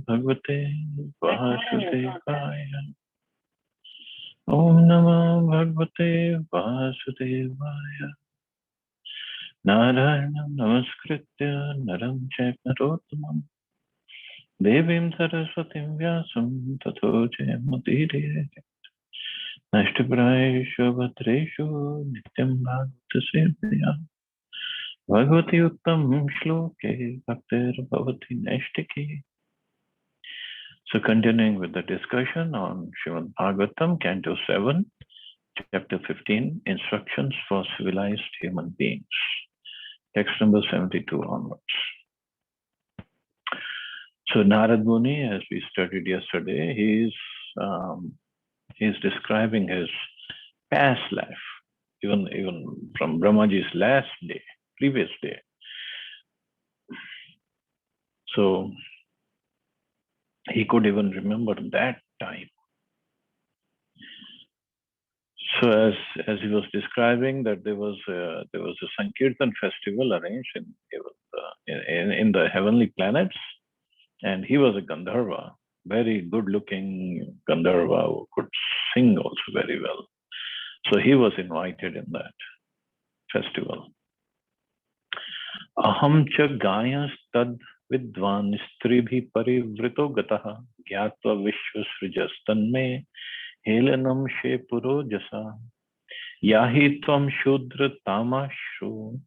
Bhagavate Vasudevaya. Om Namah Bhagavate Vasudevaya. Narayanam Namaskritya Naram Chaiva Narottamam Devim Saraswatim Vyasam Tato Jayamudire Nashtiprayeshu Bhatreshu Nityam Bhagavata Sevaya Bhagavati Uttam Shloke Bhaktir Bhavati Nashtiki. So continuing with the discussion on Srimad Bhagavatam, Canto 7, Chapter 15, Instructions for Civilized Human Beings. Text number 72 onwards. So Narad Muni, as we studied yesterday, he's describing his past life, even from Brahmaji's last day, previous day. So he could even remember that time. So as he was describing that there was a Sankirtan festival arranged in the heavenly planets, and he was a Gandharva, very good-looking Gandharva who could sing also very well. So he was invited in that festival. Aham cha gayas tad vidvan stribhi parivrito gataha gyatva vishwasrijas tanme helanam she puro jasa yahi tvam shudra tamashru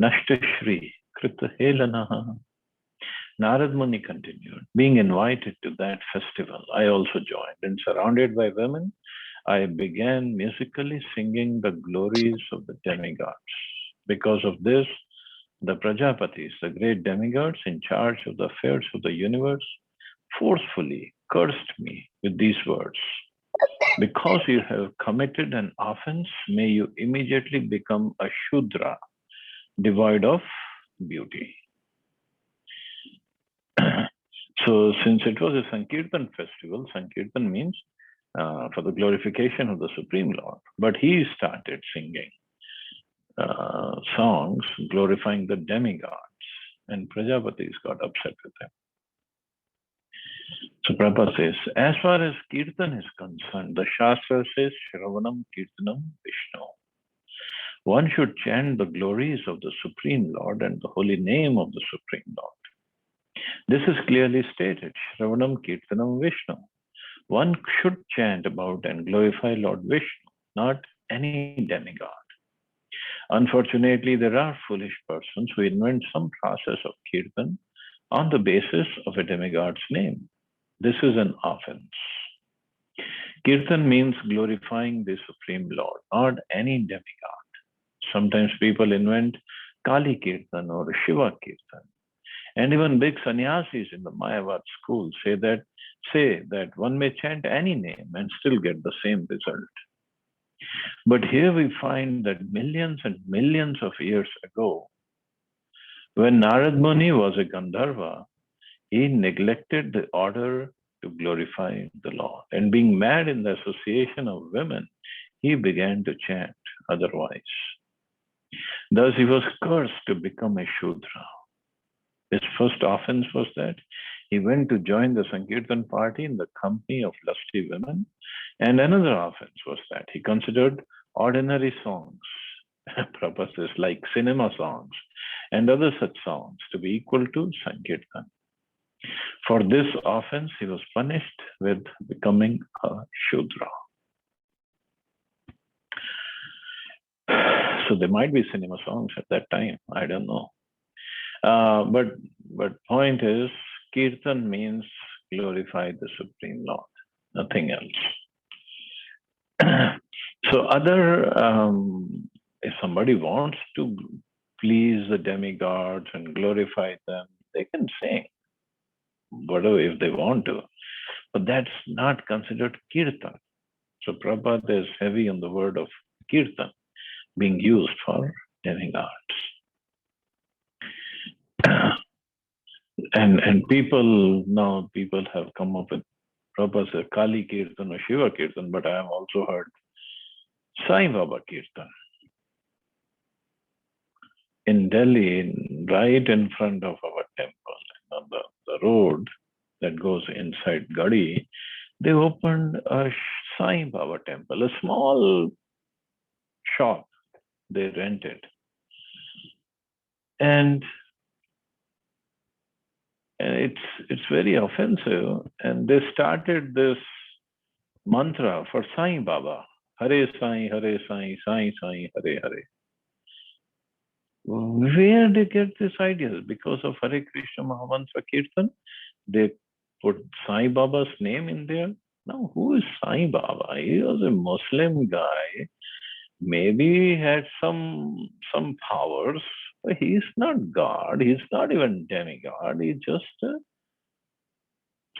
nashta shri krita helanaha. Narad Muni continued, being invited to that festival, I also joined, and surrounded by women, I began musically singing the glories of the demigods. Because of this, the Prajapatis, the great demigods in charge of the affairs of the universe, forcefully cursed me with these words. Because you have committed an offense, may you immediately become a Shudra, devoid of beauty. So since it was a Sankirtan festival, Sankirtan means for the glorification of the Supreme Lord. But he started singing songs glorifying the demigods, and Prajapatis got upset with him. So Prabhupada says, as far as Kirtan is concerned, the Shastra says, Shravanam Kirtanam Vishnu. One should chant the glories of the Supreme Lord and the holy name of the Supreme Lord. This is clearly stated, Shravanam Kirtanam Vishnu. One should chant about and glorify Lord Vishnu, not any demigod. Unfortunately, there are foolish persons who invent some process of Kirtan on the basis of a demigod's name. This is an offense. Kirtan means glorifying the Supreme Lord, not any demigod. Sometimes people invent Kali Kirtan or Shiva Kirtan. And even big sannyasis in the Mayavad school say that one may chant any name and still get the same result. But here we find that millions and millions of years ago, when Narad Muni was a Gandharva, he neglected the order to glorify the Lord. And being mad in the association of women, he began to chant otherwise. Thus he was cursed to become a Shudra. His first offense was that he went to join the Sankirtan party in the company of lusty women. And another offense was that he considered ordinary songs, purposes like cinema songs and other such songs, to be equal to Sankirtan. For this offense, he was punished with becoming a Shudra. So there might be cinema songs at that time, I don't know. But point is, Kirtan means glorify the Supreme Lord, nothing else. So if somebody wants to please the demigods and glorify them, they can sing whatever if they want to. But that's not considered Kirtan. So Prabhupada is heavy on the word of Kirtan being used for demigods. And people have come up with Prabhupada says Kali Kirtan or Shiva Kirtan, but I have also heard Sai Baba Kirtan. In Delhi, right in front of our temple, on the road, that goes inside Gadi, they opened a Sai Baba temple, a small shop they rented. And it's very offensive. And they started this mantra for Sai Baba. Hare Sai, Hare Sai, Sai Sai, Hare Hare. Where they get these ideas? Because of Hare Krishna Mahamantra Kirtan, they put Sai Baba's name in there. Now, who is Sai Baba? He was a Muslim guy. Maybe he had some powers, but he's not God. He's not even demigod. He's just a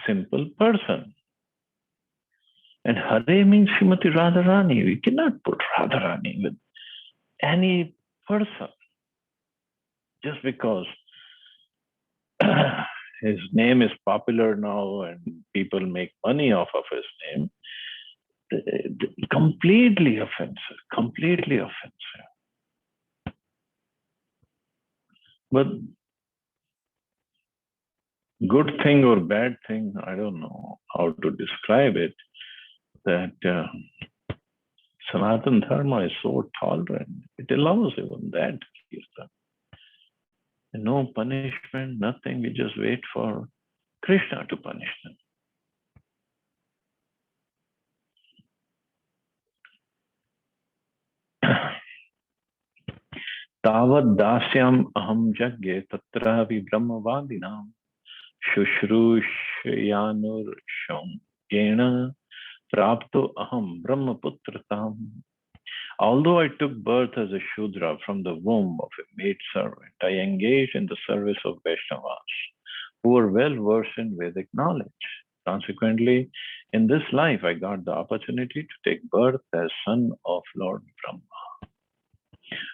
simple person. And Hare means Srimati Radharani. We cannot put Radharani with any person just because his name is popular now and people make money off of his name. Completely offensive, completely offensive. But good thing or bad thing, I don't know how to describe it, that Sanatana Dharma is so tolerant. It allows even that kirtan. No punishment, nothing. We just wait for Krishna to punish them. Tavad dasyam aham jagye tatravi brahmavadinam shushrushyanur sham prapto aham brahmaputratam. Although I took birth as a Shudra from the womb of a maid servant, I engaged in the service of Vaishnavas, who were well versed in Vedic knowledge. Consequently, in this life, I got the opportunity to take birth as son of Lord Brahma.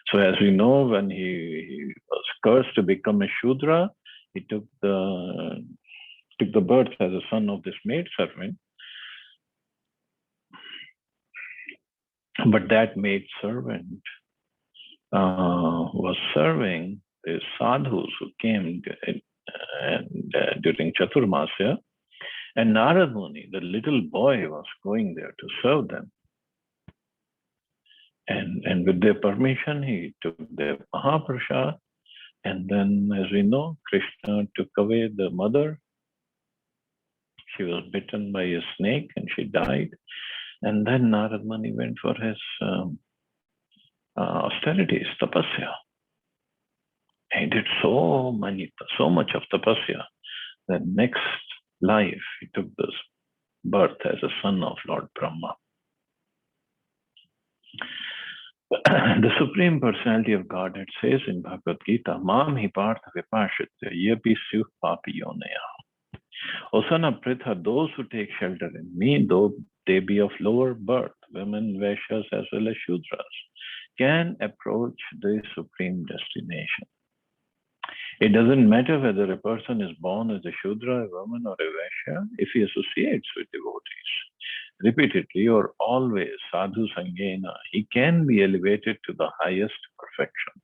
So, as we know, when he was cursed to become a Shudra, he took the birth as a son of this maid servant. But that maid servant was serving the sadhus who came during Chaturmasya, and Narad Muni, the little boy, was going there to serve them. And with their permission, he took their Mahaprasad. And then, as we know, Krishna took away the mother. She was bitten by a snake and she died. And then Narad Muni went for his austerities, tapasya. He did so much of tapasya that next life he took this birth as a son of Lord Brahma. The Supreme Personality of Godhead says in Bhagavad Gita, Mam hi partha vipashitya yepi syuh papi yoneya. O son of Pritha, those who take shelter in me, though they be of lower birth, women, Vaishyas, as well as Shudras, can approach the supreme destination. It doesn't matter whether a person is born as a Shudra, a woman, or a Vaishya, if he associates with devotees repeatedly or always, sadhu sangena, he can be elevated to the highest perfection.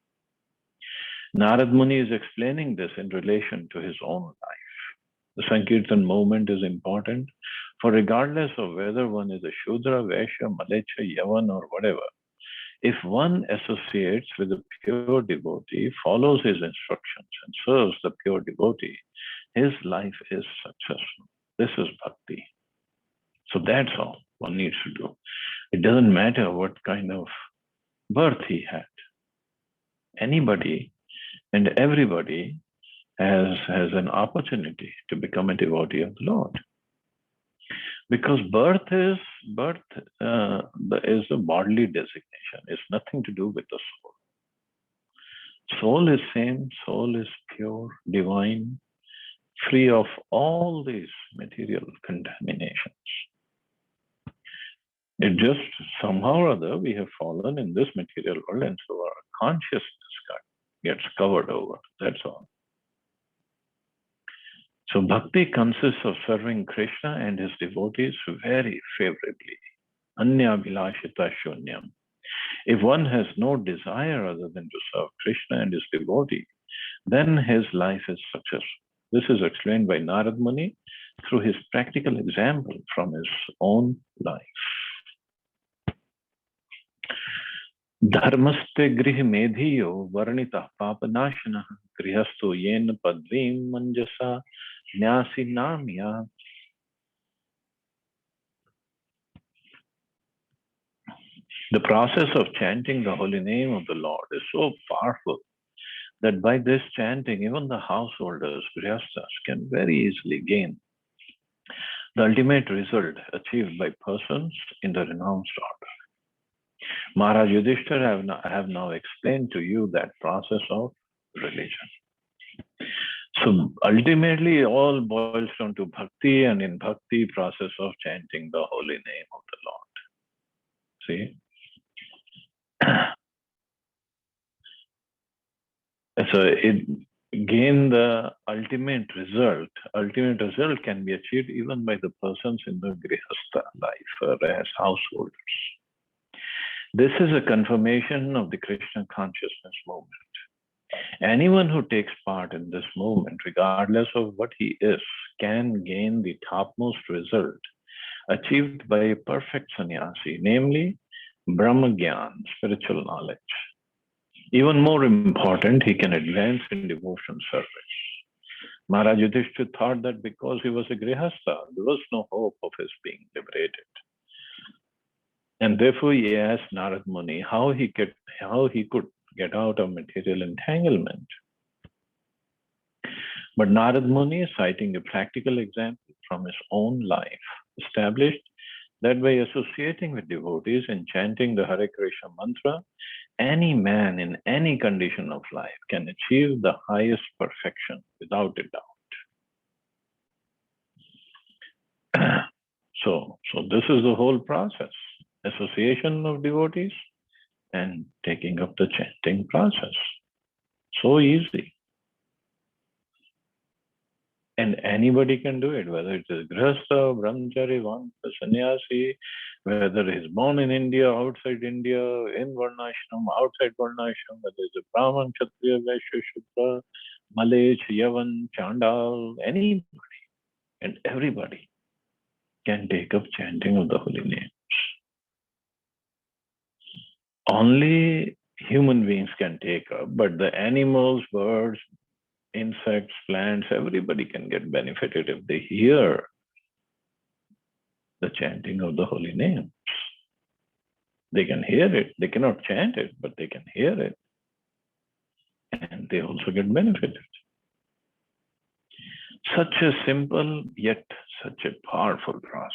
Narad Muni is explaining this in relation to his own life. The Sankirtan movement is important, for regardless of whether one is a Shudra, Vaishya, Malecha, Yavan, or whatever, if one associates with a pure devotee, follows his instructions, and serves the pure devotee, his life is successful. This is bhakti. So that's all one needs to do. It doesn't matter what kind of birth he had. Anybody and everybody has an opportunity to become a devotee of the Lord. Because birth is a bodily designation. It's nothing to do with the soul. Soul is same, soul is pure, divine, free of all these material contaminations. It just somehow or other we have fallen in this material world, and so our consciousness gets covered over. That's all. So bhakti consists of serving Krishna and his devotees very favorably. Anya vilashita shunyam. If one has no desire other than to serve Krishna and his devotee, then his life is successful. This is explained by Narad Muni through his practical example from his own life. Dharmaste grih medhiyo varnitah papanashanah grihasto yen padvim manjasa nyasi namya. The process of chanting the holy name of the Lord is so powerful that by this chanting, even the householders, grihasthas, can very easily gain the ultimate result achieved by persons in the renounced order. Maharaj Yudhishthira have now explained to you that process of religion. So ultimately, all boils down to bhakti, and in bhakti, process of chanting the holy name of the Lord. See? So it gain the ultimate result. Ultimate result can be achieved even by the persons in the grihastha life as householders. This is a confirmation of the Krishna consciousness movement. Anyone who takes part in this movement, regardless of what he is, can gain the topmost result achieved by a perfect sannyasi, namely Brahma Gyan, spiritual knowledge. Even more important, he can advance in devotion service. Maharaj Yudhishthira thought that because he was a grihastha, there was no hope of his being liberated. And therefore he asked Narad Muni how he could get out of material entanglement. But Narad Muni, citing a practical example from his own life, established that by associating with devotees and chanting the Hare Krishna mantra, any man in any condition of life can achieve the highest perfection without a doubt. So this is the whole process. Association of devotees and taking up the chanting process. So easy. And anybody can do it, whether it is grihastha, brahmachari, vancha, sannyasi, whether he's born in India, outside India, in Varnashram, outside Varnashram, whether it's a Brahman, Kshatriya, Vaishya, Shudra, Malech, Yavan, Chandal, anybody and everybody can take up chanting of the holy names. Only human beings can take up, but the animals, birds, insects, plants, everybody can get benefited if they hear the chanting of the holy names. They can hear it. They cannot chant it, but they can hear it. And they also get benefited. Such a simple yet such a powerful process.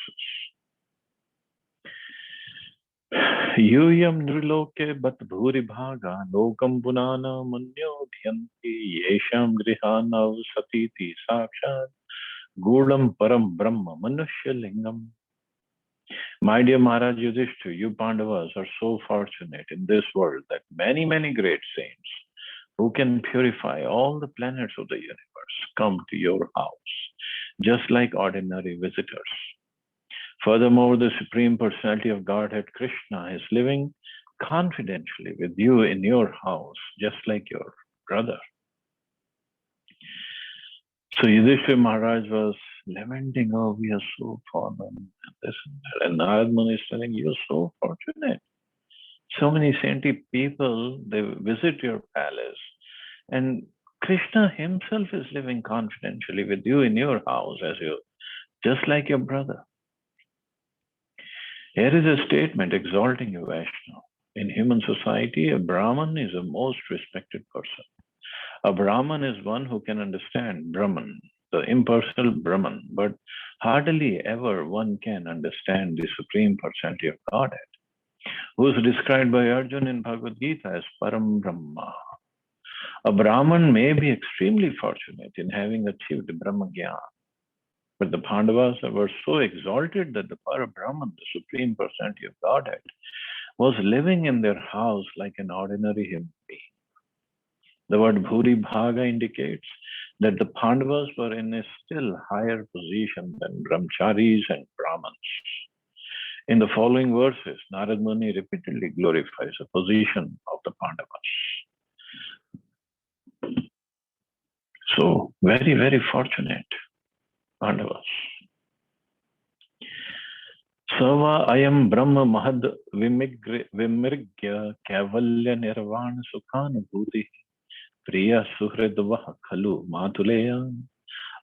Yuyam nriloke bat bhuri bhaga lokam punana munyo dhyanti yesham grihanav satiti sakshat gudam param brahma manushya lingam. My dear Maharaj Yudhishthira, you Pandavas are so fortunate in this world that many, many great saints who can purify all the planets of the universe come to your house, just like ordinary visitors. Furthermore, the Supreme Personality of Godhead, Krishna, is living confidentially with you in your house, just like your brother. So Yudhishthira Maharaj was lamenting, oh, we are so fallen, and this and that. And Narad Muni is telling, you're so fortunate. So many saintly people, they visit your palace, and Krishna himself is living confidentially with you in your house, just like your brother. Here is a statement exalting you, Vaishnava. In human society, a Brahman is a most respected person. A Brahman is one who can understand Brahman, the impersonal Brahman, but hardly ever one can understand the Supreme Personality of Godhead, who is described by Arjuna in Bhagavad Gita as Param Brahma. A Brahman may be extremely fortunate in having achieved Brahma Gyan, but the Pandavas were so exalted that the Parabrahman, the Supreme Personality of Godhead, was living in their house like an ordinary human being. The word Bhuri Bhaga indicates that the Pandavas were in a still higher position than Brahmacharis and Brahmans. In the following verses, Narad Muni repeatedly glorifies the position of the Pandavas. So, very, very fortunate Pandavas. Sava ayam brahma mahad vimirgya kavalya nirvana sukhana bhuti priya suhridvah khalu matuleya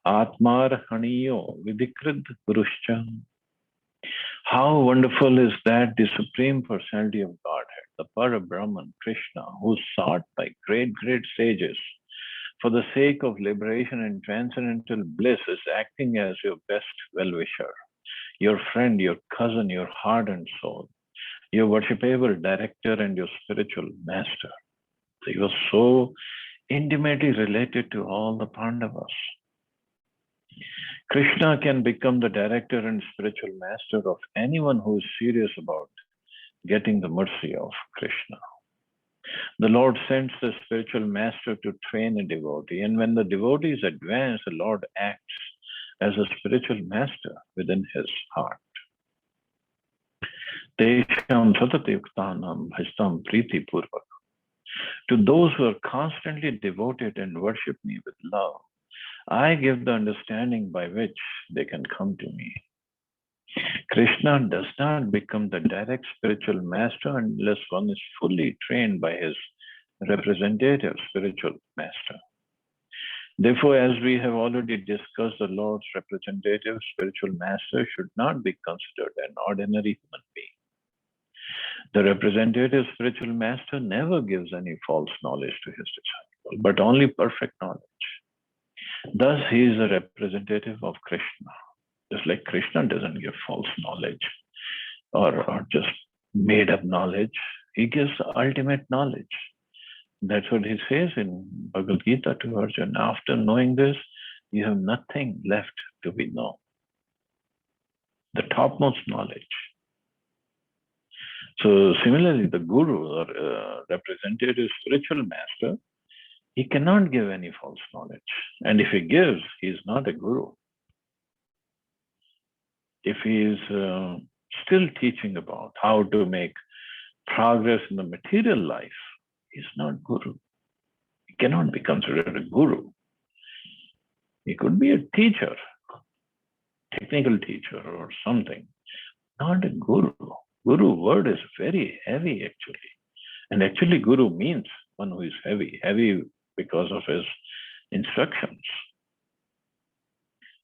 atmar haniyo vidikrid puruscha. How wonderful is that the Supreme Personality of Godhead, the Parabrahman Krishna, who sought by great sages for the sake of liberation and transcendental bliss, is acting as your best well-wisher, your friend, your cousin, your heart and soul, your worshipable director and your spiritual master. So he was so intimately related to all the Pandavas. Krishna can become the director and spiritual master of anyone who is serious about getting the mercy of Krishna. The Lord sends the spiritual master to train a devotee, and when the devotee is advanced, the Lord acts as a spiritual master within his heart. Tesham satatayuktanam bhajtam priti purvak. To those who are constantly devoted and worship me with love, I give the understanding by which they can come to me. Krishna does not become the direct spiritual master unless one is fully trained by his representative spiritual master. Therefore, as we have already discussed, the Lord's representative spiritual master should not be considered an ordinary human being. The representative spiritual master never gives any false knowledge to his disciple, but only perfect knowledge. Thus, he is a representative of Krishna. Just like Krishna doesn't give false knowledge or just made up knowledge, he gives ultimate knowledge. That's what he says in Bhagavad Gita to Arjuna. After knowing this, you have nothing left to be known. The topmost knowledge. So similarly, the guru or representative spiritual master, he cannot give any false knowledge. And if he gives, he is not a guru. If he is still teaching about how to make progress in the material life, he's not guru. He cannot be considered a guru. He could be a teacher, technical teacher or something, not a guru. Guru word is very heavy actually. And actually guru means one who is heavy because of his instructions.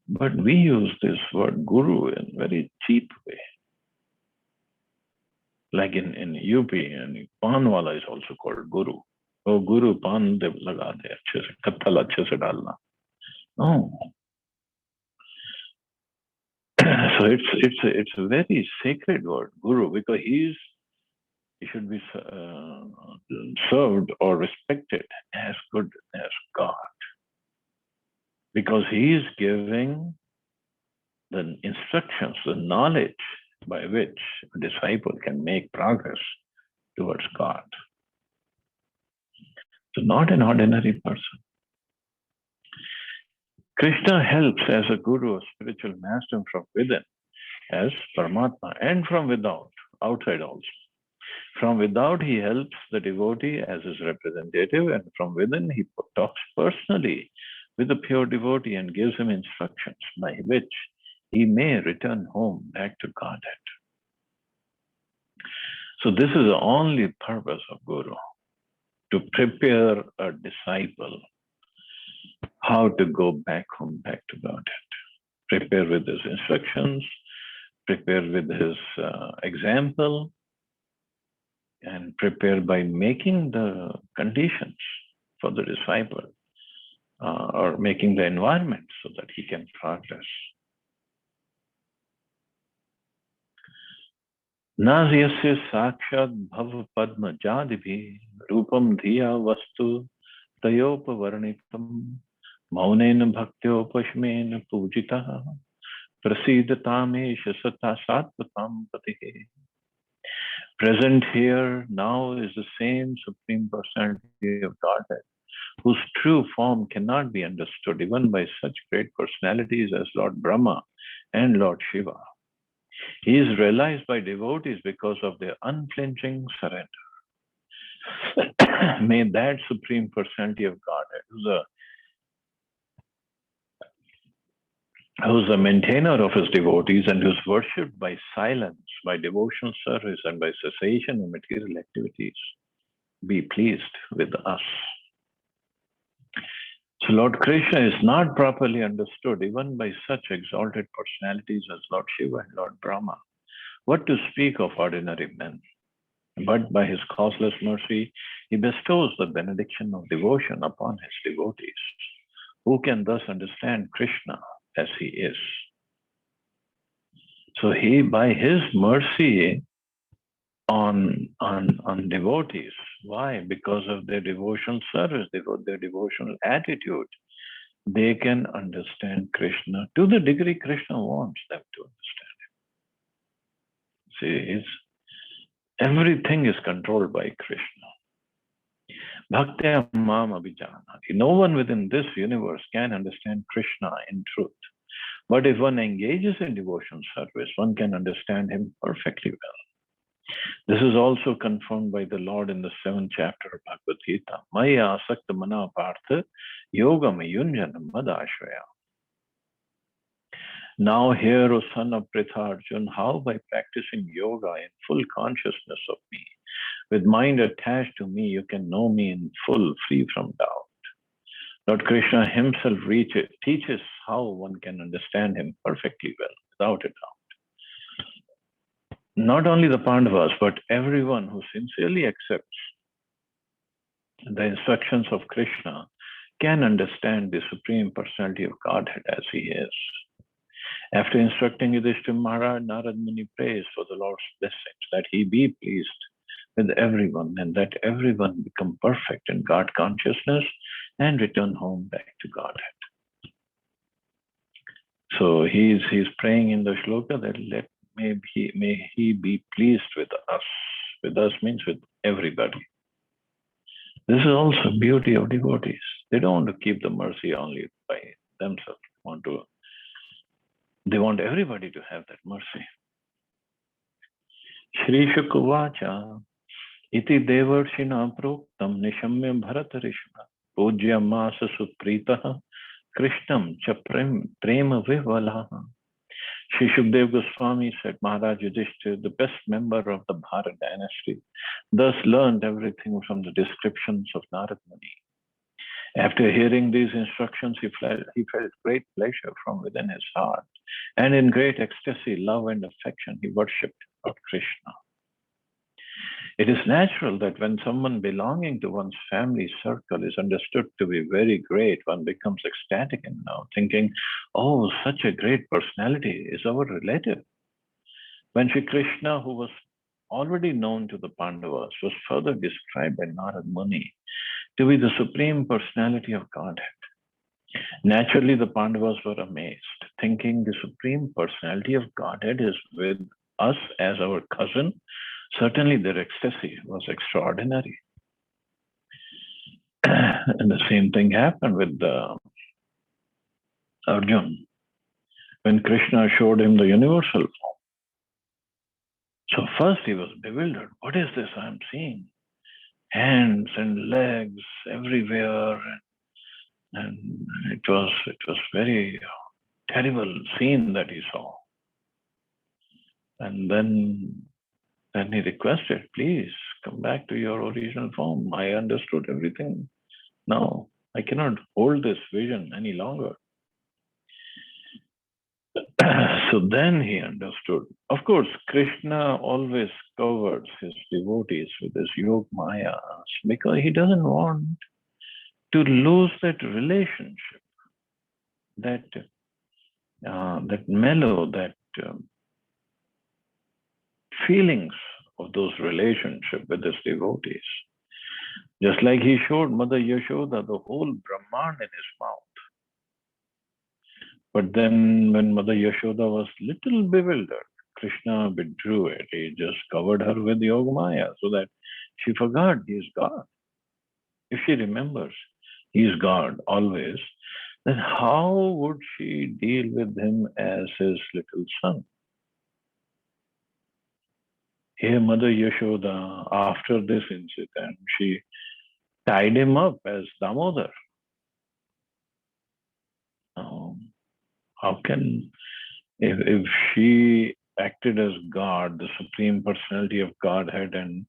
But we use this word guru in a very cheap way. Like in UP, and Panwala is also called guru. Oh, guru, pan de laga de, achhe se, katthal achhe se dalna. No. So it's a very sacred word, guru, because he should be served or respected as good as God. Because he is giving the instructions, the knowledge by which a disciple can make progress towards God. So not an ordinary person. Krishna helps as a guru, a spiritual master from within, as Paramatma, and from without, outside also. From without, he helps the devotee as his representative, and from within, he talks personally with the pure devotee and gives him instructions by which he may return home back to Godhead. So this is the only purpose of Guru, to prepare a disciple how to go back home, back to Godhead. Prepare with his instructions, prepare with his example, and prepare by making the conditions for the disciple or making the environment so that he can progress. Nazyasya sakshat bhav padma jadibhi rupam dhiya vastu tayopavarnitam maunen bhaktyopaśmena pujitaha prasidatamesha sata sattvatam patihe. Present here now is the same Supreme Personality of Godhead, whose true form cannot be understood even by such great personalities as Lord Brahma and Lord Shiva. He is realized by devotees because of their unflinching surrender. May that Supreme Personality of Godhead, who's who's the maintainer of his devotees and who's worshipped by silence, by devotional service, and by cessation of material activities, be pleased with us. So Lord Krishna is not properly understood even by such exalted personalities as Lord Shiva and Lord Brahma. What to speak of ordinary men? But by his causeless mercy, he bestows the benediction of devotion upon his devotees, who can thus understand Krishna as he is. So he, by his mercy on devotees, why? Because of their devotional service, their devotional attitude, they can understand Krishna to the degree Krishna wants them to understand him. See, everything is controlled by Krishna. Bhaktya mam abhijanati. No one within this universe can understand Krishna in truth. But if one engages in devotional service, one can understand him perfectly well. This is also confirmed by the Lord in the 7th chapter of Bhagavad Gita. Maya asakta mana partha yoga mayunjana madashvaya. Now hear, O son of Pritha Arjun, how by practicing yoga in full consciousness of me, with mind attached to me, you can know me in full, free from doubt. Lord Krishna himself teaches how one can understand him perfectly well, without a doubt. Not only the Pandavas, but everyone who sincerely accepts the instructions of Krishna can understand the Supreme Personality of Godhead as he is. After instructing Yudhishthira Maharaj, Narad Muni prays for the Lord's blessings, that he be pleased with everyone and that everyone become perfect in God consciousness and return home back to Godhead. So he's praying in the shloka that may he be pleased with us. With us means with everybody. This is also beauty of devotees. They don't want to keep the mercy only by themselves. They want everybody to have that mercy. Shri Shukavacha iti devarshina proktam nishamya bharata rishma pujya masa supritaha krishnam cha prema vivalaha. Shri Shukdev Goswami said, Maharaj Yudhishthira, the best member of the Bharat dynasty, thus learned everything from the descriptions of Narad Muni. After hearing these instructions, he felt great pleasure from within his heart, and in great ecstasy, love and affection, he worshipped Lord Krishna. It is natural that when someone belonging to one's family circle is understood to be very great, one becomes ecstatic in now, thinking, oh, such a great personality is our relative. When Shri Krishna, who was already known to the Pandavas, was further described by Narad Muni to be the Supreme Personality of Godhead, naturally the Pandavas were amazed, thinking the Supreme Personality of Godhead is with us as our cousin. Certainly their ecstasy was extraordinary. And the same thing happened with Arjun, when Krishna showed him the universal form. So first he was bewildered. What is this I'm seeing? Hands and legs everywhere. And it was very terrible scene that he saw. And then he requested, please come back to your original form. I understood everything. Now I cannot hold this vision any longer. So then he understood. Of course, Krishna always covers his devotees with his Yog Maya because he doesn't want to lose that relationship, that mellow, that feelings of those relationships with his devotees. Just like he showed Mother Yashoda the whole Brahman in his mouth. But then when Mother Yashoda was little bewildered, Krishna withdrew it. He just covered her with Yoga Maya so that she forgot he is God. If she remembers he is God always, then how would she deal with him as his little son? Here, Mother Yashoda, after this incident, she tied him up as Damodar. How can, if she acted as God, the Supreme Personality of Godhead, and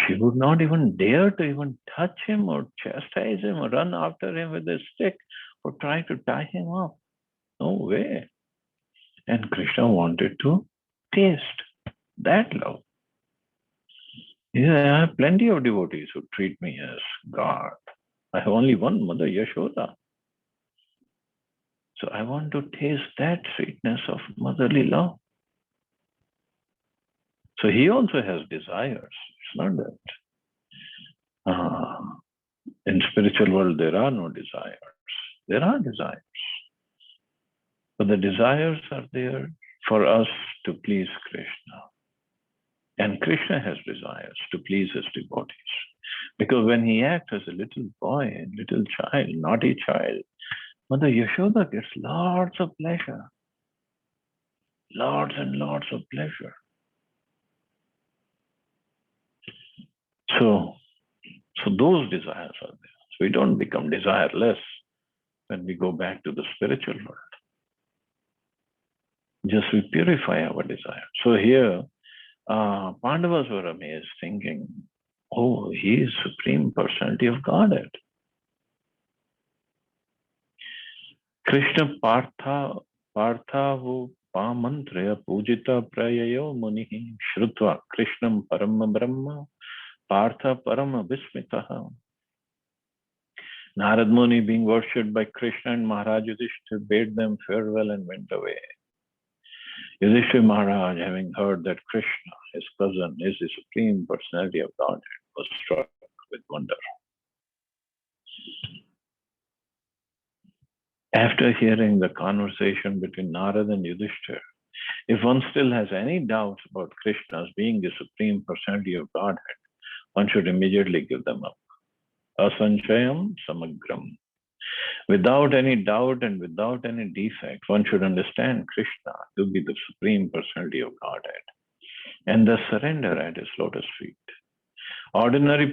she would not even dare to even touch him or chastise him or run after him with a stick or try to tie him up. No way. And Krishna wanted to taste that love. Yeah, I have plenty of devotees who treat me as God. I have only one mother, Yashoda. So I want to taste that sweetness of motherly love. So he also has desires. It's not that in spiritual world there are no desires. There are desires. But the desires are there for us to please Krishna. And Krishna has desires to please his devotees. Because when he acts as a little boy, little child, naughty child, Mother Yashoda gets lots of pleasure. Lots and lots of pleasure. So those desires are there. So we don't become desireless when we go back to the spiritual world. Just we purify our desire. So here, Pandavas were amazed, thinking, oh, he is Supreme Personality of Godhead. Krishna Parthavu Pamantraya Pujita Prayayo Munihi Shrutva Krishnam Parama Brahma Partha Parama Vismitaha. Narad Muni, being worshipped by Krishna and Maharaj Yudhishthira, bade them farewell and went away. Yudhishthira Maharaj, having heard that Krishna, his cousin, is the Supreme Personality of Godhead, was struck with wonder. After hearing the conversation between Narad and Yudhishthira, if one still has any doubts about Krishna's being the Supreme Personality of Godhead, one should immediately give them up. Asanchayam samagram. Without any doubt and without any defect, one should understand Krishna to be the Supreme Personality of Godhead and thus surrender at his lotus feet. Ordinary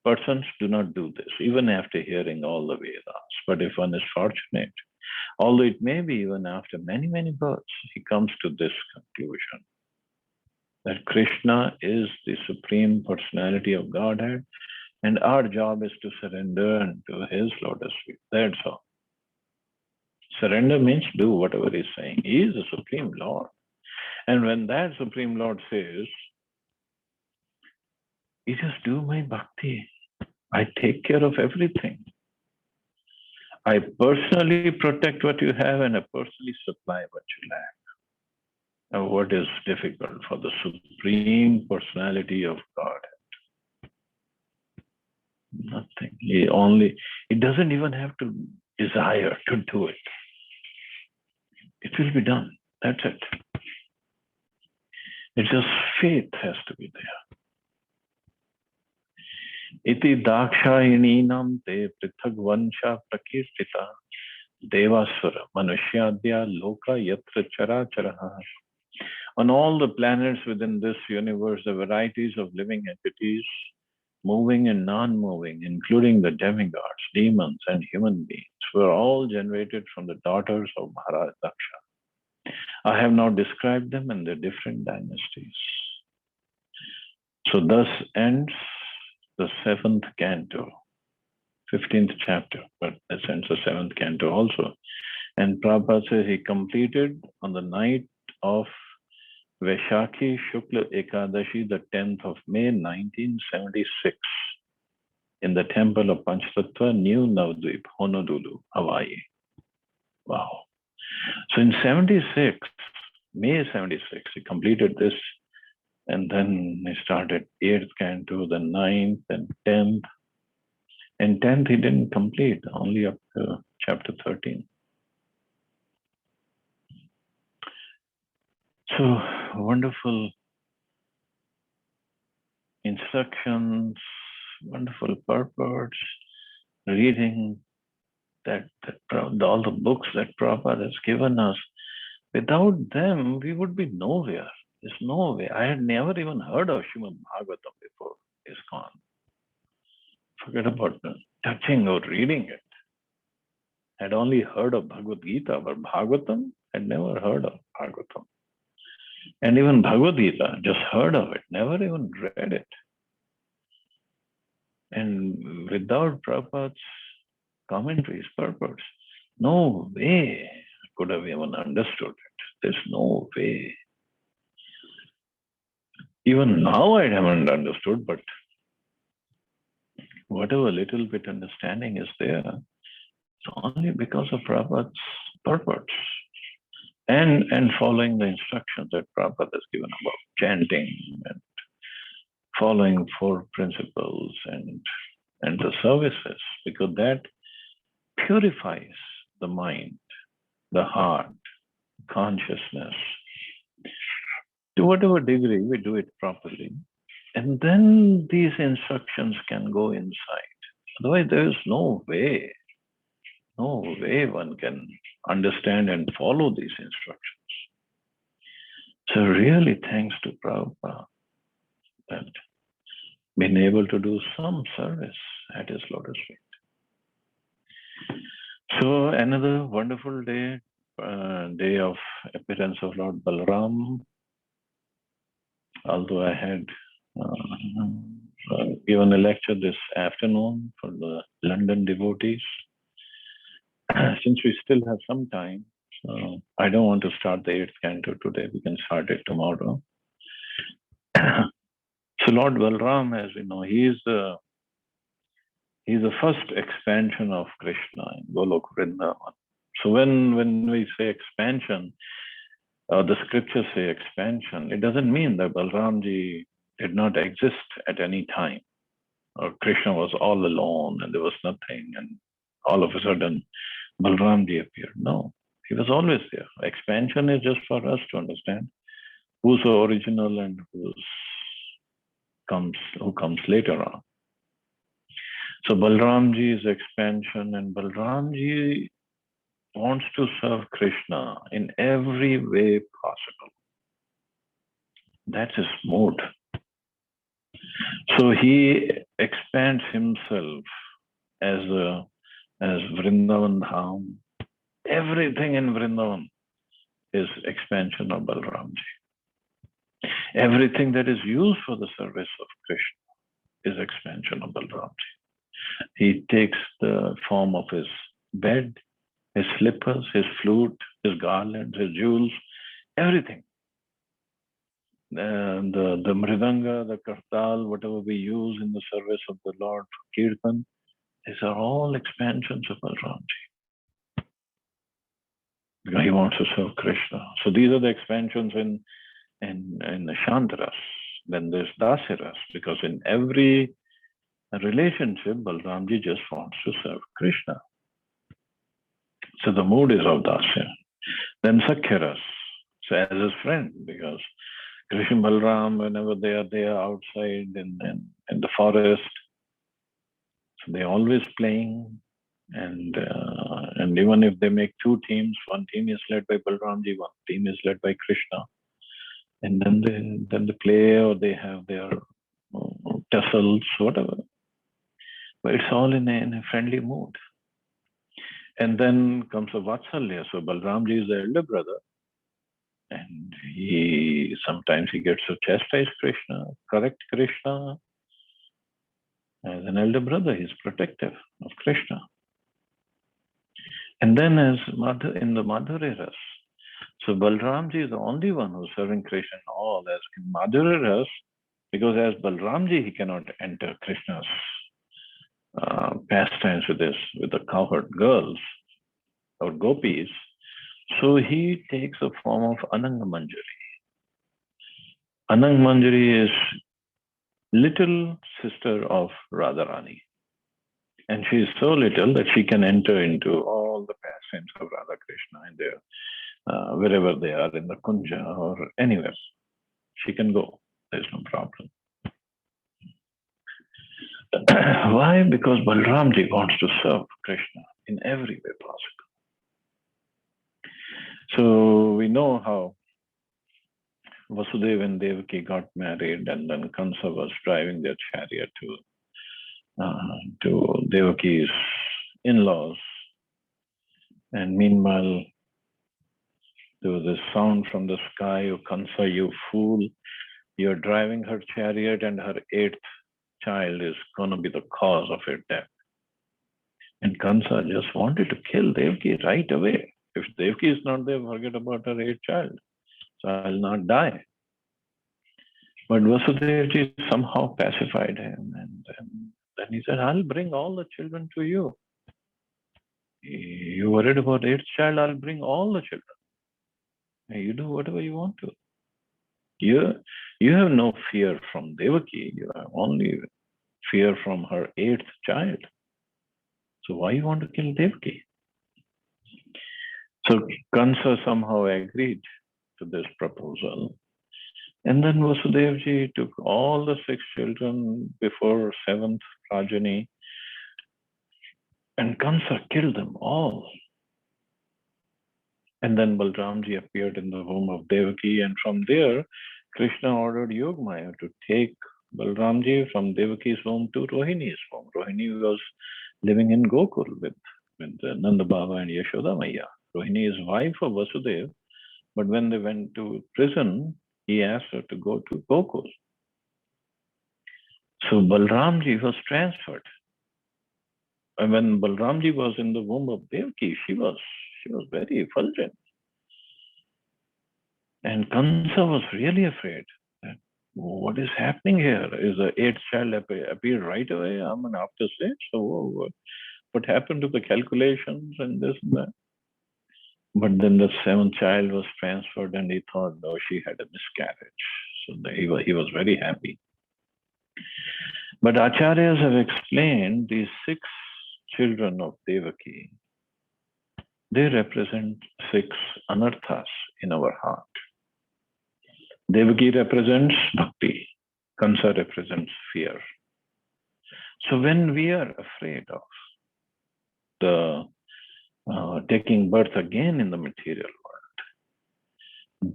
persons do not do this, even after hearing all the Vedas. But if one is fortunate, although it may be even after many, many births, he comes to this conclusion that Krishna is the Supreme Personality of Godhead, and our job is to surrender to his lotus feet. That's all. Surrender means do whatever he's saying. He is the Supreme Lord. And when that Supreme Lord says, you just do my bhakti, I take care of everything. I personally protect what you have and I personally supply what you lack. Now, what is difficult for the Supreme Personality of God? Nothing. It doesn't even have to desire to do it. It will be done. That's it. It's just faith has to be there. Iti dakshayininam te prithag vansha prakirtita devasura manusyadya loka yatra characharaha. On all the planets within this universe, the varieties of living entities, moving and non-moving, including the demigods, demons, and human beings, were all generated from the daughters of Maharaj Daksha. I have now described them and their different dynasties. So thus ends the 7th canto, 15th chapter, but that ends the 7th canto also. And Prabhupada says he completed on the night of Vaishakhi Shukla Ekadashi, the 10th of May, 1976, in the temple of Panchtattva, New Navadvip, Honolulu, Hawaii. Wow. So in 76, May 76, he completed this, and then he started 8th canto, the 9th and 10th. And 10th he didn't complete, only up to chapter 13. So wonderful instructions, wonderful purports, reading that all the books that Prabhupada has given us. Without them, we would be nowhere. There's no way. I had never even heard of Srimad Bhagavatam before ISKCON. Forget about touching or reading it. had only heard of Bhagavad Gita, but Bhagavatam had never heard of Bhagavatam. And even Bhagavad Gita, just heard of it, never even read it. And without Prabhupada's commentaries, purpose, no way I could have even understood it. There's no way. Even now I haven't understood, but whatever little bit understanding is there, it's only because of Prabhupada's purpose. And following the instructions that Prabhupada has given about chanting and following four principles and the services, because that purifies the mind, the heart, consciousness. To whatever degree we do it properly, and then these instructions can go inside. Otherwise, there is no way one can understand and follow these instructions. So really thanks to Prabhupada that been able to do some service at his lotus feet. So another wonderful day, day of appearance of Lord Balram. Although I had given a lecture this afternoon for the London devotees, since we still have some time, so I don't want to start the 8th canto today. We can start it tomorrow. So Lord Balram, as we know, he's the first expansion of Krishna in Golok Vrindavan. So when we say expansion, the scriptures say expansion, it doesn't mean that Balramji did not exist at any time, or Krishna was all alone and there was nothing, and all of a sudden Balramji appeared. No, he was always there. Expansion is just for us to understand who's the original and who comes later on. So Balramji is expansion, and Balramji wants to serve Krishna in every way possible. That's his mood. So he expands himself as Vrindavan Dham. Everything in Vrindavan is expansion of Balramji. Everything that is used for the service of Krishna is expansion of Balramji. He takes the form of his bed, his slippers, his flute, his garlands, his jewels, everything. The mridanga, the kartal, whatever we use in the service of the Lord for Kirtan, these are all expansions of Balramji. He wants to serve Krishna. So these are the expansions in the Shantaras. Then there's Dasiras, because in every relationship, Balramji just wants to serve Krishna. So the mood is of Dasya. Then Sakhyaras, so as his friend, because Krishna and Balram, whenever they are outside in the forest, so they're always playing. And even if they make two teams, one team is led by Balramji, one team is led by Krishna. And then they play, or they have their tussles, whatever. But it's all in a friendly mood. And then comes a Vatsalya. So Balramji is the elder brother. And sometimes he gets to chastise Krishna, correct Krishna. As an elder brother, he's protective of Krishna. And then as in the Madhurya Ras, so Balramji is the only one who's serving Krishna in all. As in Madhurya Ras, because as Balramji, he cannot enter Krishna's pastimes with the cowherd girls or gopis. So he takes the form of Ananga Manjari. Ananga Manjari is little sister of Radharani. And she is so little that she can enter into all the pastimes of Radha Krishna in their, wherever they are, in the Kunja or anywhere. She can go. There's no problem. Why? Because Balramji wants to serve Krishna in every way possible. So we know how Vasudeva and Devaki got married, and then Kansa was driving their chariot to Devaki's in-laws. And meanwhile, there was a sound from the sky, "O Kansa, you fool, you're driving her chariot and her eighth child is going to be the cause of her death." And Kansa just wanted to kill Devaki right away. If Devaki is not there, forget about her eighth child. So I'll not die. But Vasudevji somehow pacified him, and then he said, "I'll bring all the children to you. You worried about eighth child? I'll bring all the children. You do whatever you want to. You have no fear from Devaki. You have only fear from her eighth child. So why you want to kill Devaki?" So Kansa somehow agreed to this proposal. And then Vasudevji took all the 6 children before 7th progeny, and Kansa killed them all. And then Balramji appeared in the womb of Devaki, and from there, Krishna ordered Yogamaya to take Balramji from Devaki's womb to Rohini's womb. Rohini was living in Gokul with Nanda Baba and Yashoda Maya. Rohini is wife of Vasudev, but when they went to prison, he asked her to go to Gokul. So Balramji was transferred. And when Balramji was in the womb of Devaki, she was very effulgent. And Kansa was really afraid that what is happening here? Is the 8th child appear right away? I mean, after 6? So what happened to the calculations and this and that? But then the 7th child was transferred, and he thought, no, she had a miscarriage. So he was very happy. But Acharyas have explained these 6 children of Devaki, they represent 6 anarthas in our heart. Devaki represents bhakti. Kansa represents fear. So when we are afraid of the taking birth again in the material world,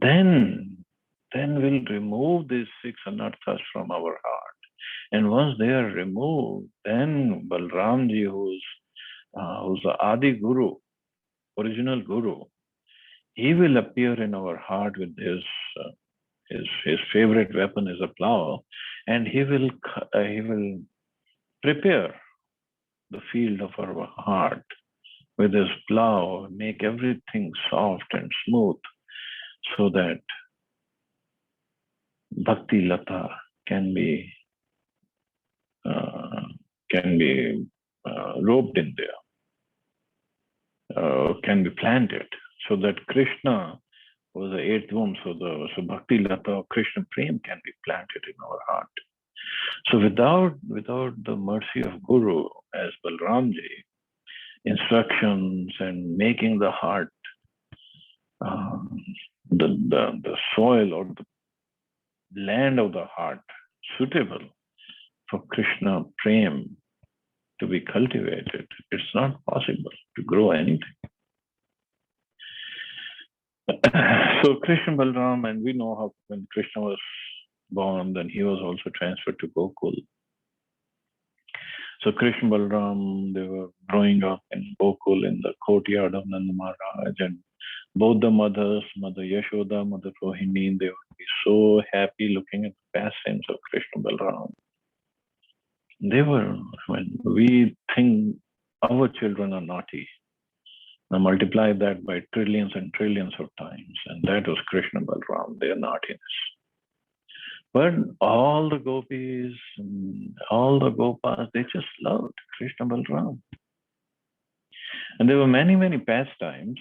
then we'll remove these 6 anarthas from our heart. And once they are removed, then Balramji, who's the Adi Guru, original Guru, he will appear in our heart with his favorite weapon is a plow, and he will prepare the field of our heart with his plow, make everything soft and smooth, so that Bhakti Lata can be roped in there, can be planted, so that Krishna was the 8th womb, so Bhakti Lata, Krishna Prem can be planted in our heart. So without the mercy of Guru as Balramji, instructions and making the heart, the soil or the land of the heart suitable for Krishna Prem to be cultivated, it's not possible to grow anything. So Krishna Balram, and we know how when Krishna was born, then he was also transferred to Gokul. So Krishna Balram, they were growing up in Gokul in the courtyard of Nanda Maharaj, and both the mothers, Mother Yashoda, Mother Rohini, they would be so happy looking at the pastimes of Krishna Balram. They were, when we think our children are naughty, now multiply that by trillions and trillions of times, and that was Krishna Balram, their naughtiness. But all the gopis, all the gopas, they just loved Krishna Balram. And there were many, many pastimes.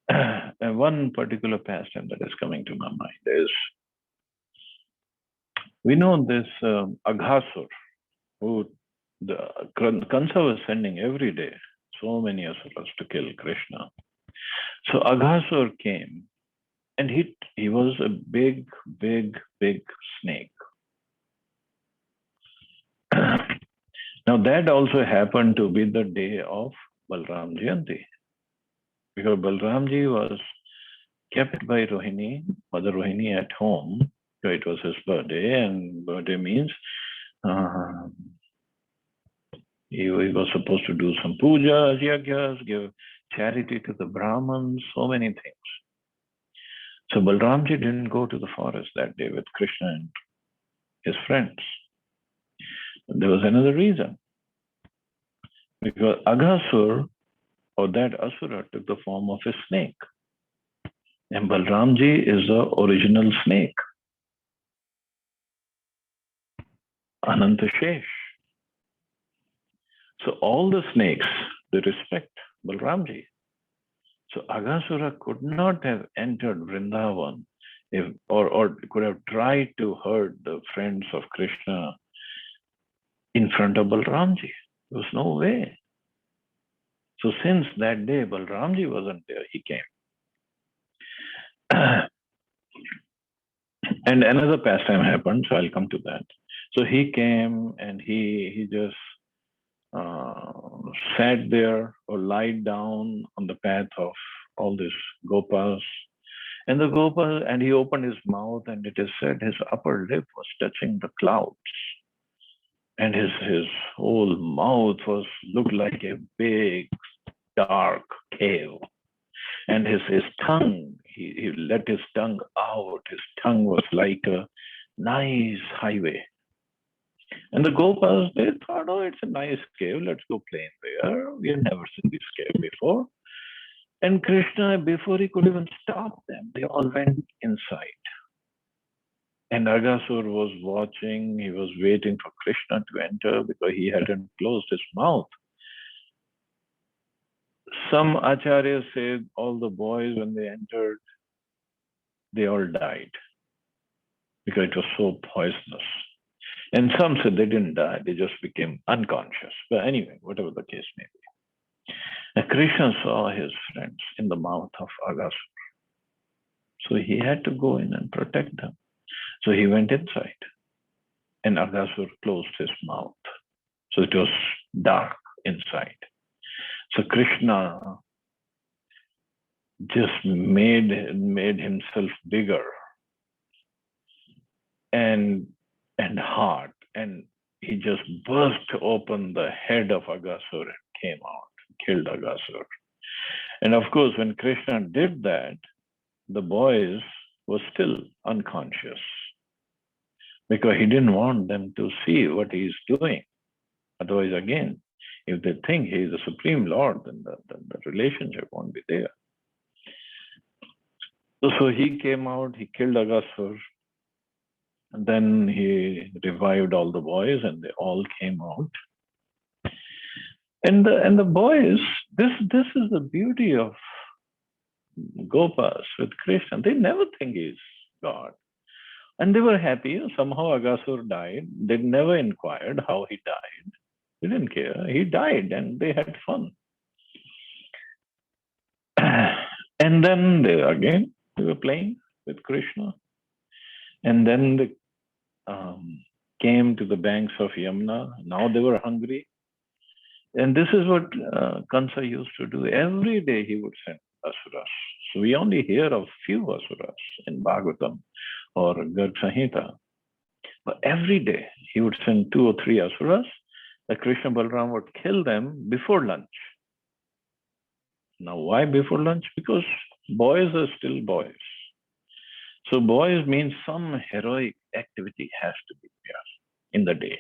And one particular pastime that is coming to my mind is, we know this Aghasur, who Kansa was sending every day so many asuras to kill Krishna. So Aghasur came, and he was a big, big, big snake. Now that also happened to be the day of Balram Jayanti, because Balramji was kept by Rohini, Mother Rohini, at home. So it was his birthday, and birthday means he was supposed to do some pujas, yagyas, give charity to the Brahmins, so many things. So Balramji didn't go to the forest that day with Krishna and his friends. There was another reason. Because Aghasur, or that Asura, took the form of a snake. And Balramji is the original snake, Anantashesh. So all the snakes, they respect Balramji. So Aghasura could not have entered Vrindavan or could have tried to hurt the friends of Krishna in front of Balramji. There was no way. So since that day Balramji wasn't there, he came. And another pastime happened, so I'll come to that. So he came and he just sat there or lied down on the path of all these gopas. And the gopa, and he opened his mouth, and it is said his upper lip was touching the clouds. And his whole mouth looked like a big, dark cave. And his tongue, he let his tongue out. His tongue was like a nice highway. And the gopas, they thought, oh, it's a nice cave. Let's go play in there. We have never seen this cave before. And Krishna, before he could even stop them, they all went inside. And Aghasur was watching. He was waiting for Krishna to enter because he hadn't closed his mouth. Some acharyas said all the boys, when they entered, they all died because it was so poisonous. And some said they didn't die, they just became unconscious. But anyway, whatever the case may be. And Krishna saw his friends in the mouth of Aghasur. So he had to go in and protect them. So he went inside. And Aghasur closed his mouth. So it was dark inside. So Krishna just made himself bigger and hard, and he just burst open the head of Aghasur and came out, killed Aghasur. And of course, when Krishna did that, the boys were still unconscious because he didn't want them to see what he's doing. Otherwise, again, if they think he is the Supreme Lord, then the relationship won't be there. So he came out, he killed Aghasur, and then he revived all the boys, and they all came out. And the boys, this is the beauty of Gopas with Krishna. They never think he's God. And they were happy. Somehow Aghasur died. They never inquired how he died. They didn't care. He died, and they had fun. And then they were playing with Krishna. And then they came to the banks of Yamuna. Now they were hungry. And this is what Kansa used to do. Every day he would send asuras. So we only hear of few asuras in Bhagavatam or Garg Samhita. But every day he would send 2 or 3 asuras. That Krishna Balram would kill them before lunch. Now, why before lunch? Because boys are still boys. So boys means some heroic activity has to be there in the day.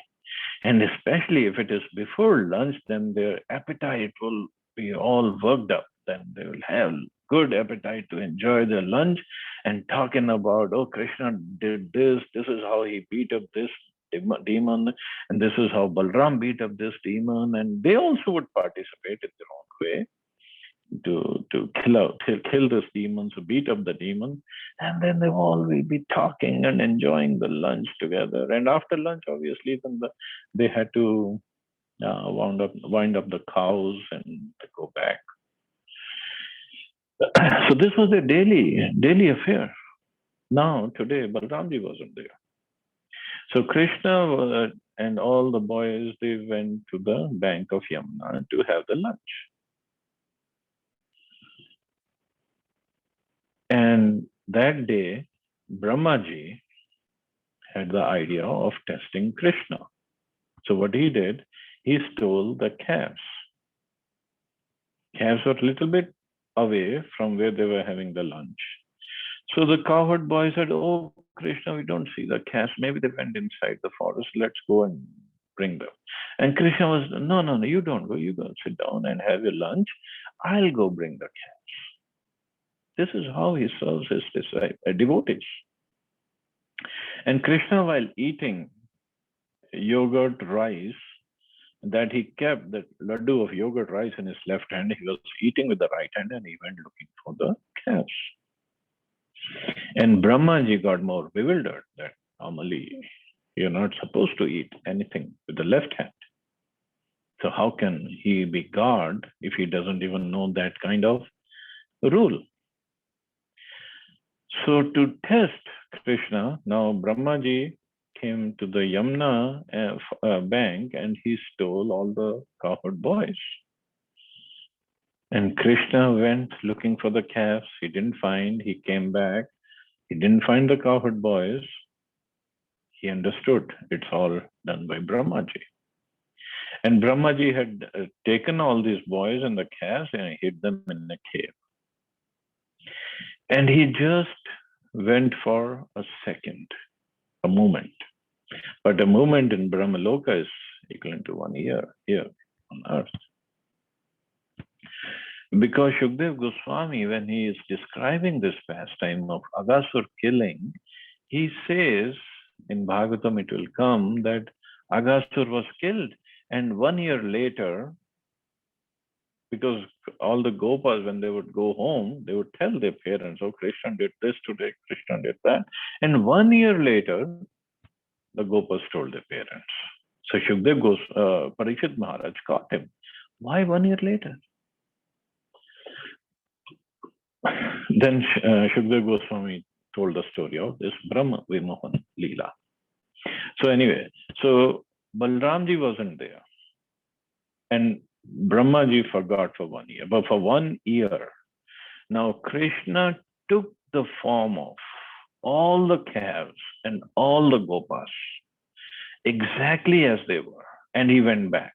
And especially if it is before lunch, then their appetite will be all worked up. Then they will have good appetite to enjoy their lunch and talking about, oh, Krishna did this. This is how he beat up this demon. And this is how Balram beat up this demon. And they also would participate in their own way to kill this demon, to beat up the demon, and then they all will be talking and enjoying the lunch together. And after lunch, obviously, then they had to wind up the cows and go back. So this was a daily affair. Now today, Balramji wasn't there. So Krishna and all the boys, they went to the bank of Yamuna to have the lunch. And that day, Brahmaji had the idea of testing Krishna. So what he did, he stole the calves. Calves were a little bit away from where they were having the lunch. So the cowherd boy said, "Oh, Krishna, we don't see the calves. Maybe they went inside the forest. Let's go and bring them." And Krishna was, "No, no, no, you don't go. You go sit down and have your lunch. I'll go bring the calves." This is how he serves his devotees. And Krishna, while eating yogurt rice, that he kept that laddu of yogurt rice in his left hand, he was eating with the right hand and he went looking for the calves. And Brahmaji got more bewildered that normally you're not supposed to eat anything with the left hand. So how can he be God if he doesn't even know that kind of rule? So to test Krishna, now Brahmaji came to the Yamuna bank and he stole all the cowherd boys. And Krishna went looking for the calves. He didn't find. He came back. He didn't find the cowherd boys. He understood it's all done by Brahmaji. And Brahmaji had taken all these boys and the calves and hid them in a cave. And he just went for a second, a moment. But a moment in Brahmaloka is equivalent to 1 year here on earth. Because Shukdev Goswami, when he is describing this pastime of Aghasur killing, he says, in Bhagavatam it will come, that Aghasur was killed. And 1 year later, because all the Gopas, when they would go home, they would tell their parents, "Oh, Krishna did this today, Krishna did that." And 1 year later, the Gopas told their parents. So Shukdev Parikshit Maharaj caught him. Why 1 year later? Then Shukdev Goswami told the story of this Brahma Vimohan Leela. So anyway, so Balramji wasn't there. And Brahmaji forgot for 1 year. But for 1 year, now Krishna took the form of all the calves and all the gopas exactly as they were. And he went back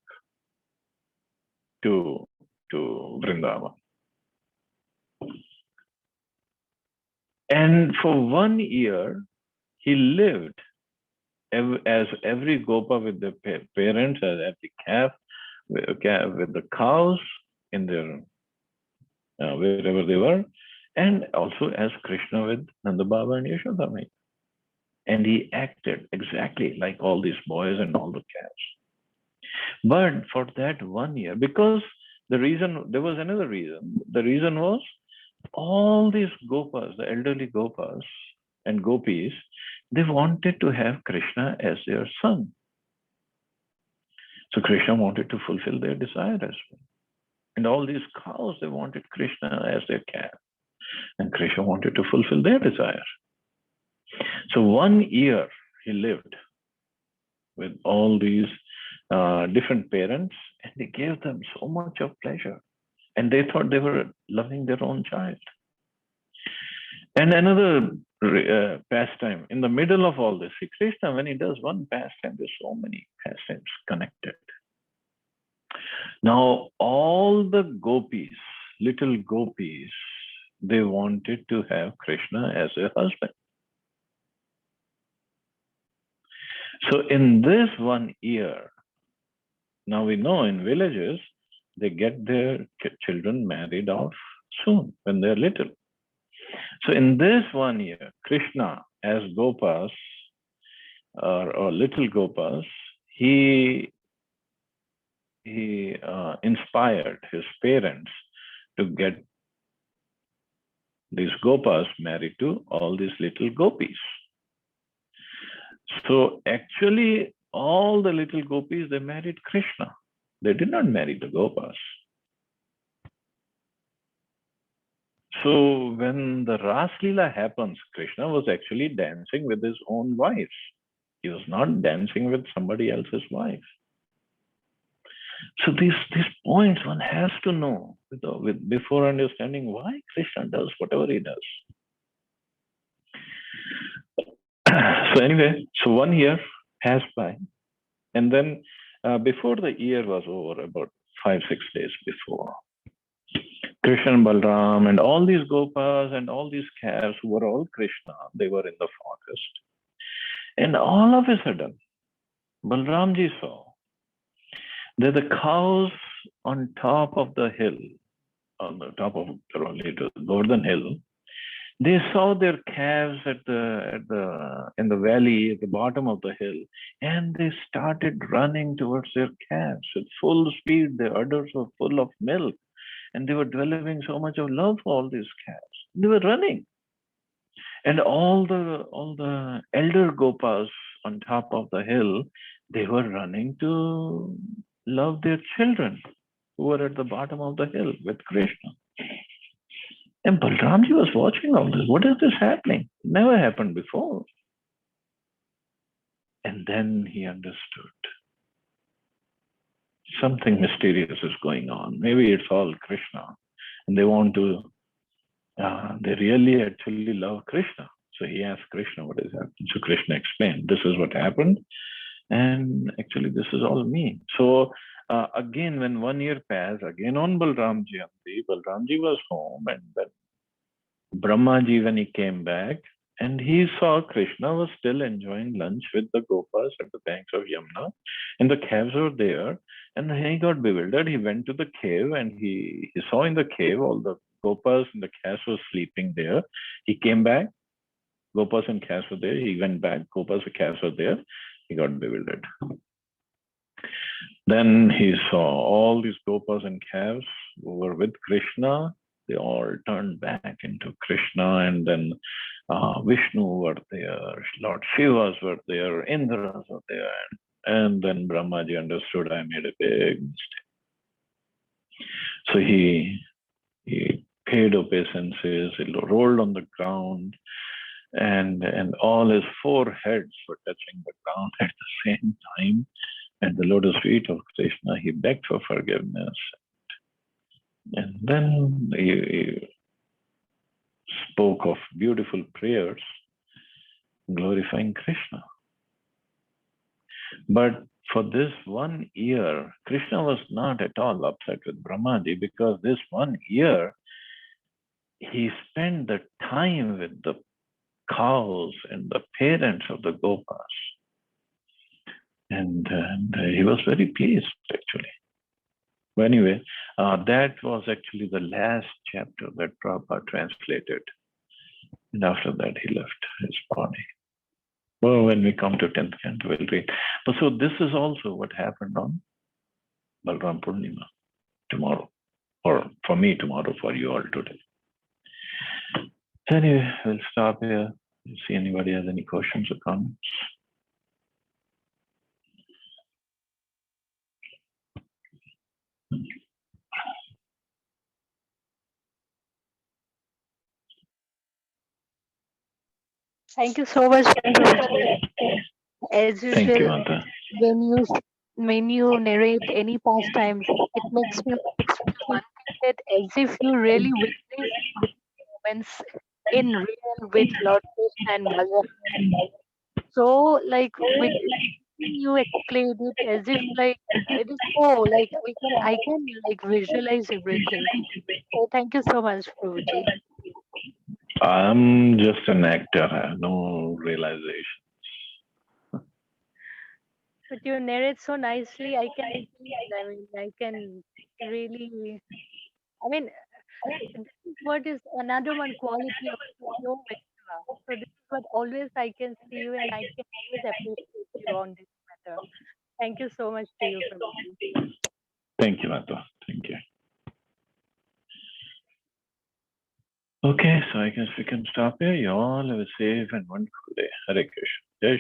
to Vrindavan. And for 1 year, he lived as every gopa with the parents, as every calf with the cows in their wherever they were, and also as Krishna with Nanda Baba and Yashoda Mai. And he acted exactly like all these boys and all the calves. But for that 1 year, because there was another reason. The reason was all these gopas, the elderly gopas and gopis, they wanted to have Krishna as their son. So Krishna wanted to fulfill their desire as well. And all these cows, they wanted Krishna as their calf. And Krishna wanted to fulfill their desire. So 1 year he lived with all these different parents, and they gave them so much of pleasure. And they thought they were loving their own child. And another pastime, in the middle of all this, see, Krishna, when he does one pastime, there's so many pastimes connected. Now, all the gopis, little gopis, they wanted to have Krishna as a husband. So in this 1 year, now we know in villages, they get their children married off soon when they're little. So in this 1 year, Krishna as Gopas or little Gopas, he inspired his parents to get these Gopas married to all these little gopis. So actually, all the little gopis, they married Krishna. They did not marry the Gopas. So when the Ras Leela happens, Krishna was actually dancing with his own wife. He was not dancing with somebody else's wife. So these points one has to know before understanding why Krishna does whatever he does. So anyway, so 1 year passed by. And then before the year was over, about 5-6 days before, Krishna and Balram and all these gopas and all these calves who were all Krishna, they were in the forest. And all of a sudden, Balramji saw that the cows on top of the hill, on the top of the Golden Hill, they saw their calves in the valley at the bottom of the hill, and they started running towards their calves with full speed. Their udders were full of milk, and they were developing so much of love for all these calves. They were running, and all the elder gopas on top of the hill, they were running to love their children who were at the bottom of the hill with Krishna. And Balramji was watching all this. What is this happening? It never happened before. And then he understood. Something mysterious is going on. Maybe it's all Krishna. And they want to, they really actually love Krishna. So he asked Krishna what is happening. So Krishna explained, this is what happened. And actually, this is all me. So again, when 1 year passed, again on Balram Jayanti, Balramji was home, and then Brahmaji, when he came back, and he saw Krishna was still enjoying lunch with the gopas at the banks of Yamuna, and the calves were there, and he got bewildered. He went to the cave, and he saw in the cave all the gopas and the calves were sleeping there. He came back, gopas and calves were there. He went back, gopas and calves were there. He got bewildered. Then he saw all these gopas and calves who were with Krishna. They all turned back into Krishna, and then Vishnu were there, Lord Shivas were there, Indras were there, and then Brahmaji understood, I made a big mistake. So he paid obeisances, he rolled on the ground, and all his 4 heads were touching the ground at the same time. At the lotus feet of Krishna, he begged for forgiveness. And then he spoke of beautiful prayers glorifying Krishna. But for this 1 year, Krishna was not at all upset with Brahmaji, because this 1 year, he spent the time with the cows and the parents of the gopas. And he was very pleased, actually. But anyway, that was actually the last chapter that Prabhupada translated. And after that, he left his body. Well, when we come to 10th canto, we'll read. But so this is also what happened on Balram Purnima tomorrow. Or for me tomorrow, for you all today. Anyway, we'll stop here. See anybody has any questions or comments. Thank you so much, Prabhuji. As Thank you, usual, Mata. when you narrate any pastimes, it makes me unconnected as if you really witnessed moments in real with Lord Krishna and Balram. So, like with you explained it as if like it is so like I can like visualize everything. So thank you so much, Prabhuji. I'm just an actor. I have no realization. But you narrate so nicely. I can feel. I mean, I can really. I mean, this is what is another one quality of your Vedanta. So this is what always I can see you and I can always appreciate you on this matter. Thank you so much to you, Prabhuji. Thank you, Mata. Thank you. Okay, so I guess we can stop here. You all have a safe and wonderful day. Hare Krishna.